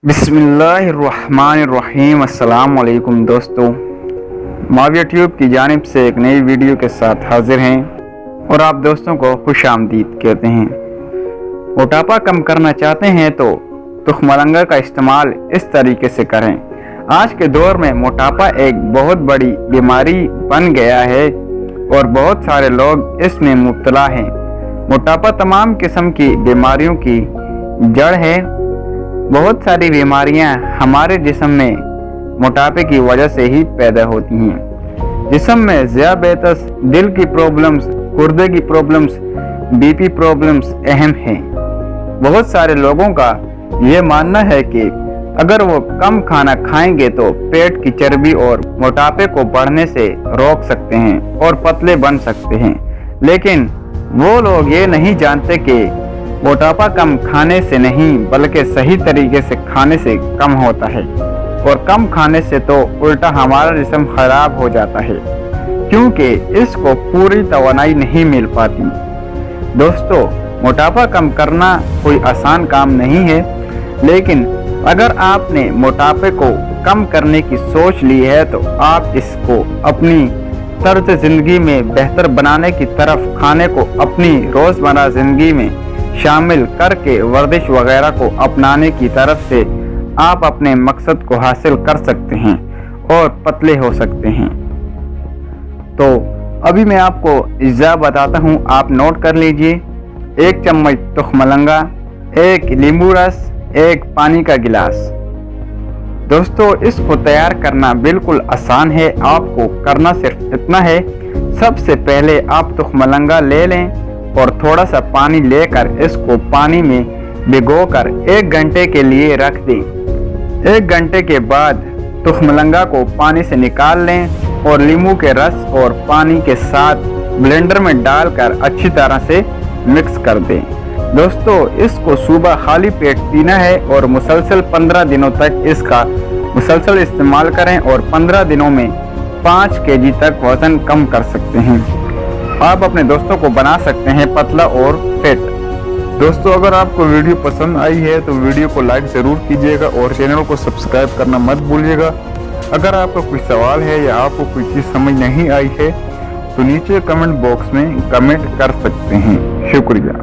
बिस्मिल्लाहिर्रहमानिर्रहीम। अस्सलाम वालेकुम दोस्तों, माविया ट्यूब की जानिब से एक नई वीडियो के साथ हाजिर हैं और आप दोस्तों को खुश आमदीद कहते हैं। मोटापा कम करना चाहते हैं तो तुखमलंगा का इस्तेमाल इस तरीके से करें। आज के दौर में मोटापा एक बहुत बड़ी बीमारी बन गया है और बहुत सारे लोग इसमें मुब्तला हैं। मोटापा तमाम किस्म की बीमारियों की जड़ है। बहुत सारी बीमारियां हमारे जिस्म में मोटापे की वजह से ही पैदा होती हैं। जिस्म में ज़ियाबेतस, दिल की प्रॉब्लम्स, गुर्दे की प्रॉब्लम्स, बीपी प्रॉब्लम्स अहम हैं। बहुत सारे लोगों का ये मानना है कि अगर वो कम खाना खाएंगे तो पेट की चर्बी और मोटापे को बढ़ने से रोक सकते हैं और पतले बन सकते हैं, लेकिन वो लोग ये नहीं जानते कि मोटापा कम खाने से नहीं बल्कि सही तरीके से खाने से कम होता है और कम खाने से तो उल्टा हमारा जिस्म खराब हो जाता है, क्योंकि इसको पूरी तवानाई नहीं मिल पाती। दोस्तों, मोटापा कम करना कोई आसान काम नहीं है, लेकिन अगर आपने मोटापे को कम करने की सोच ली है तो आप इसको अपनी तर्ज जिंदगी में बेहतर बनाने की तरफ खाने को अपनी रोज़मर्रा जिंदगी में शामिल करके वर्जिश वगैरह को अपनाने की तरफ से आप अपने मकसद को हासिल कर सकते हैं और पतले हो सकते हैं। तो अभी मैं आपको इज्जा बताता हूँ, आप नोट कर लीजिए। 1 चम्मच तुखमलंगा, 1 नींबू रस, 1 पानी का गिलास। दोस्तों, इसको तैयार करना बिल्कुल आसान है। आपको करना सिर्फ इतना है, सबसे पहले आप तुखमलंगा ले लें और थोड़ा सा पानी लेकर इसको पानी में भिगोकर 1 घंटे के लिए रख दें। 1 घंटे के बाद तुखमलंगा को पानी से निकाल लें और नींबू के रस और पानी के साथ ब्लेंडर में डालकर अच्छी तरह से मिक्स कर दें। दोस्तों, इसको सुबह खाली पेट पीना है और मुसलसल 15 दिनों तक इसका मुसलसल इस्तेमाल करें और 15 दिनों में 5 केजी तक वजन कम कर सकते हैं। आप अपने दोस्तों को बना सकते हैं पतला और फिट। दोस्तों, अगर आपको वीडियो पसंद आई है तो वीडियो को लाइक ज़रूर कीजिएगा और चैनल को सब्सक्राइब करना मत भूलिएगा। अगर आपका कोई सवाल है या आपको कोई चीज़ समझ नहीं आई है तो नीचे कमेंट बॉक्स में कमेंट कर सकते हैं। शुक्रिया।